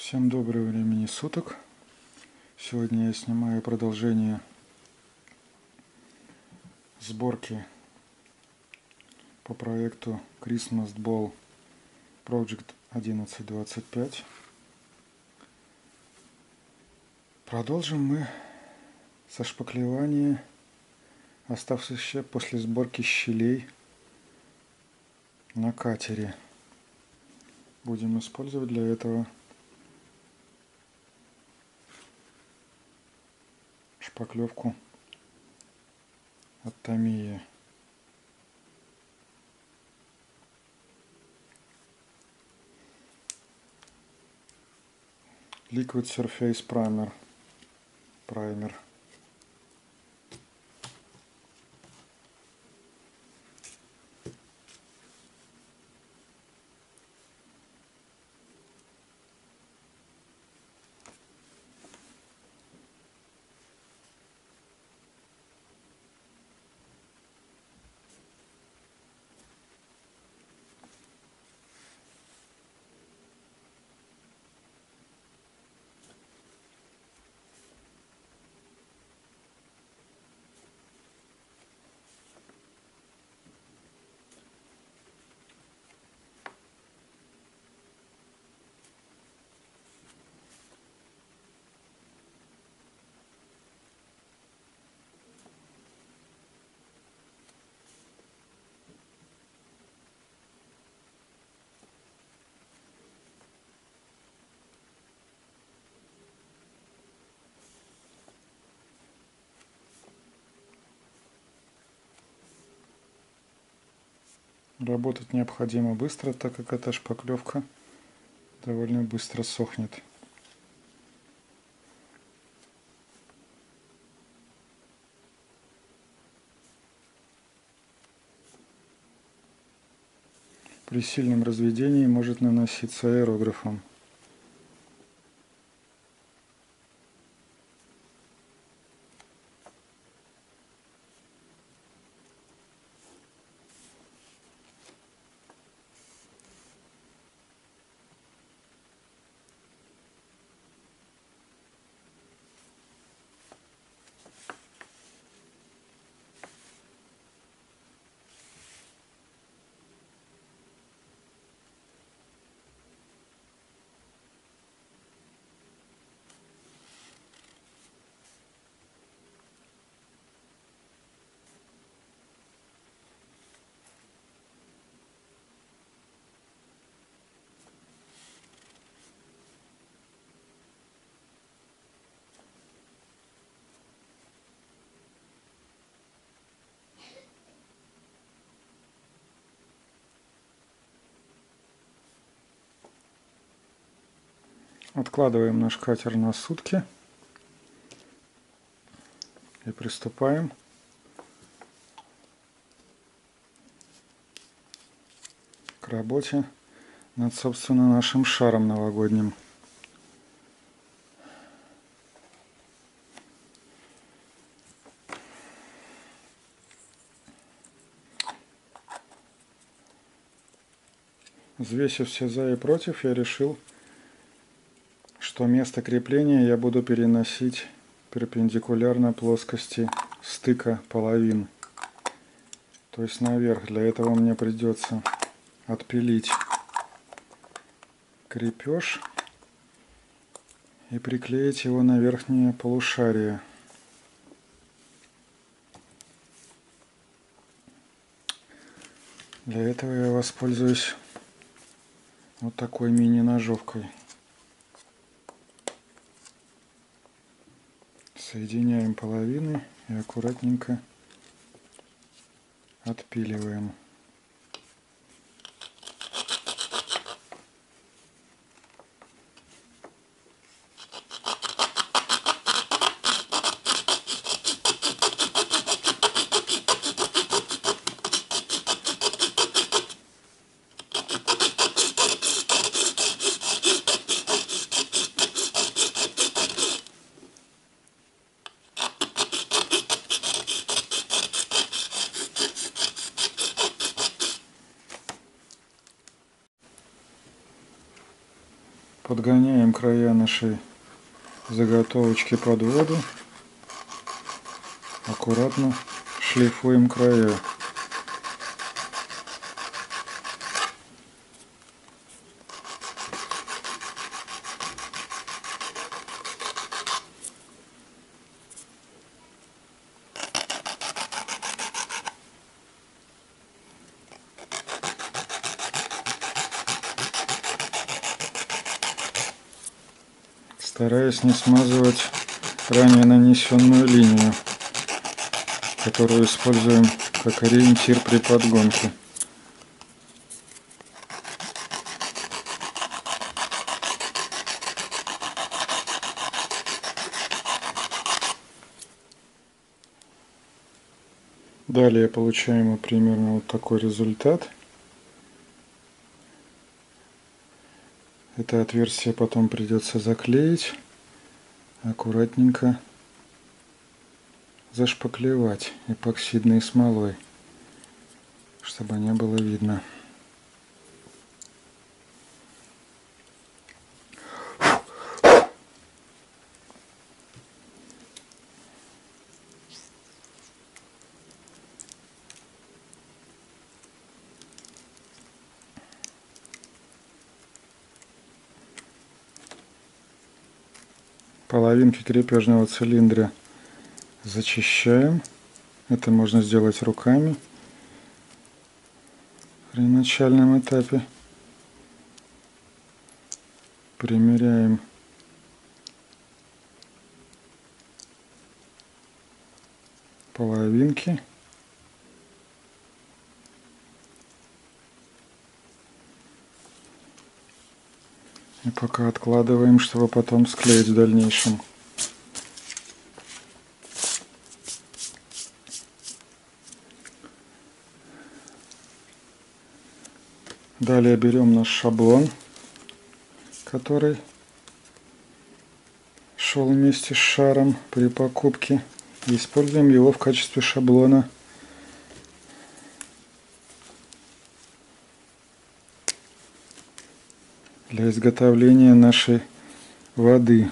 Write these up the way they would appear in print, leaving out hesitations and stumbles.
Всем доброго времени суток. Сегодня я снимаю продолжение сборки по проекту Christmas Ball Project 1125. Продолжим мы со шпаклевания оставшихся после сборки щелей на катере. Будем использовать для этого шпаклевку от Tamiya. Liquid Surface Primer. Работать необходимо быстро, так как эта шпаклевка довольно быстро сохнет. При сильном разведении может наноситься аэрографом. Откладываем наш катер на сутки и приступаем к работе над, собственно, нашим шаром новогодним. Взвесив все за и против, я решил, что место крепления я буду переносить перпендикулярно плоскости стыка половин, то есть наверх. Для этого мне придется отпилить крепеж и приклеить его на верхнее полушарие. Для этого я воспользуюсь вот такой мини-ножовкой. Соединяем половины и аккуратненько отпиливаем. Подгоняем края нашей заготовочки под воду. Аккуратно шлифуем края. Стараясь не смазывать ранее нанесенную линию, которую используем как ориентир при подгонке. Далее получаем примерно вот такой результат. Это отверстие потом придется заклеить, аккуратненько зашпаклевать эпоксидной смолой, чтобы не было видно. Половинки крепежного цилиндра зачищаем. Это можно сделать руками при начальном этапе. Примеряем половинки. И пока откладываем, чтобы потом склеить в дальнейшем. Далее берем наш шаблон, который шел вместе с шаром при покупке, и используем его в качестве шаблона для изготовления нашей воды.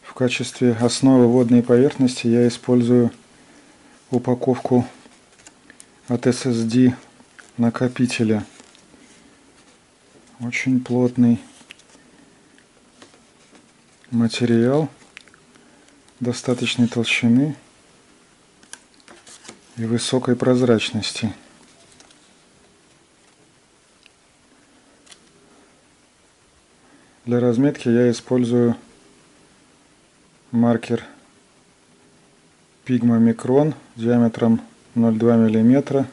В качестве основы водной поверхности я использую упаковку от SSD накопителя. Очень плотный материал, достаточной толщины и высокой прозрачности. Для разметки я использую маркер Pigma Micron диаметром 0,2 мм.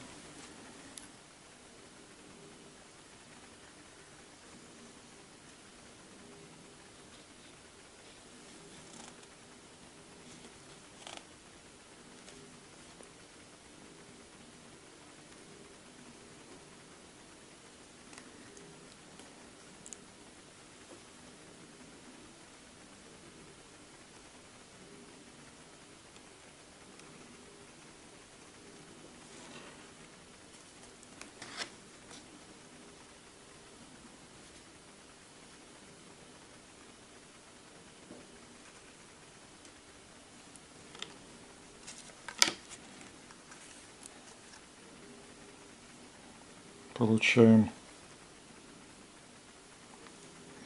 Получаем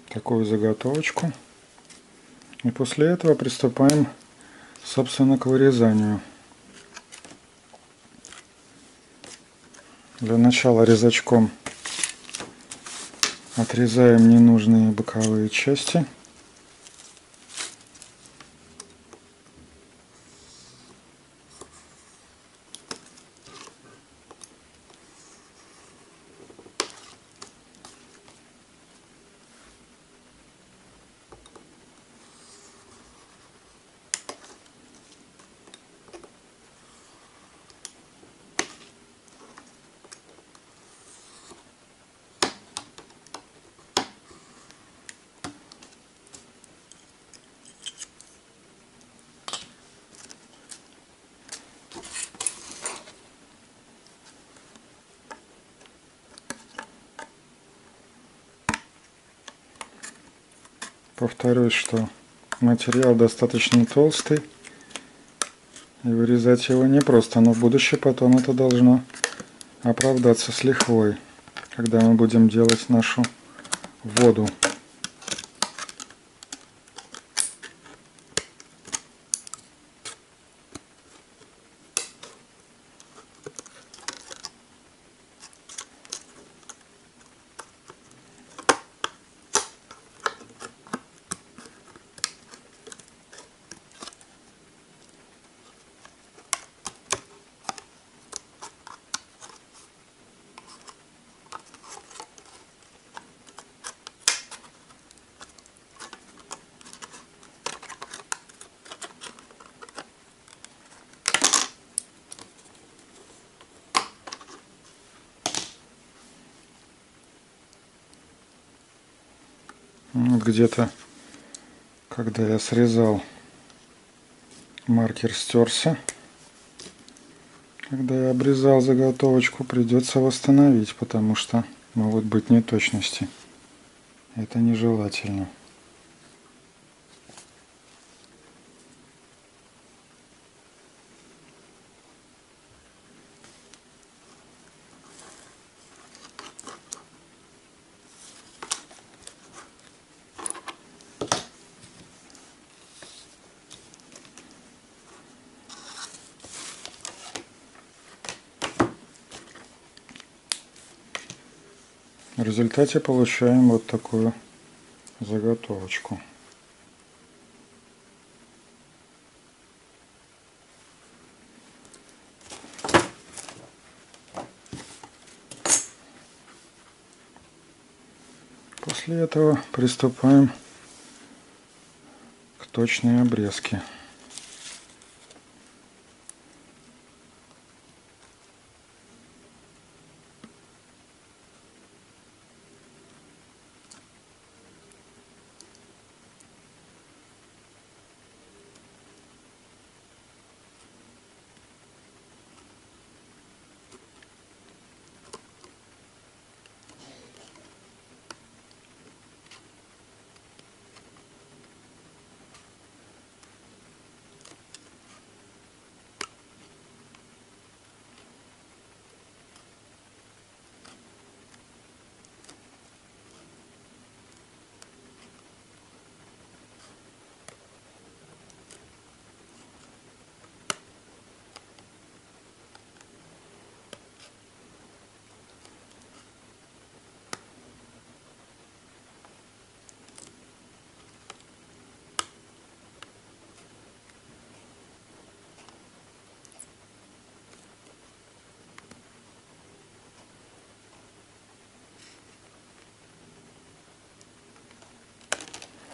такую заготовочку. И после этого приступаем, собственно, к вырезанию. Для начала резачком отрезаем ненужные боковые части. Повторюсь, что материал достаточно толстый, и вырезать его непросто, но в будущем потом это должно оправдаться с лихвой, когда мы будем делать нашу воду. Вот где-то, когда я срезал, маркер стерся. Когда я обрезал заготовочку, придется восстановить, потому что могут быть неточности. Это нежелательно. В результате получаем вот такую заготовочку. После этого приступаем к точной обрезке.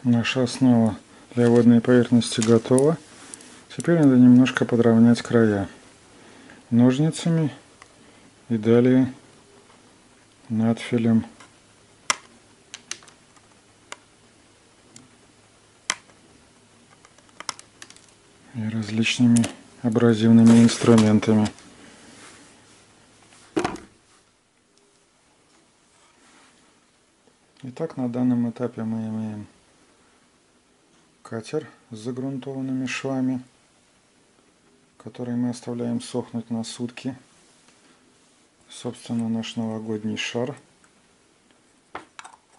Наша основа для водной поверхности готова. Теперь надо немножко подровнять края ножницами и далее надфилем и различными абразивными инструментами. Итак, на данном этапе мы имеем катер с загрунтованными швами, который мы оставляем сохнуть на сутки. Собственно, наш новогодний шар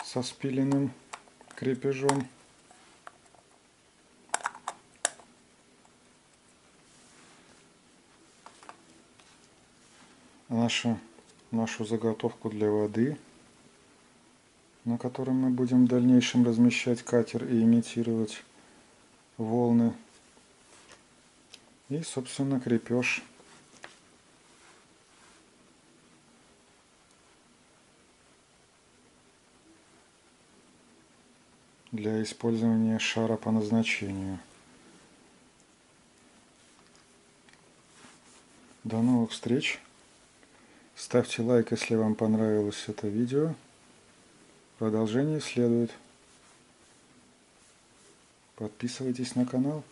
со спиленным крепежом. Нашу заготовку для воды, на которой мы будем в дальнейшем размещать катер и имитировать волны. И, собственно, крепеж для использования шара по назначению. До новых встреч! Ставьте лайк, если вам понравилось это видео. Продолжение следует. Подписывайтесь на канал.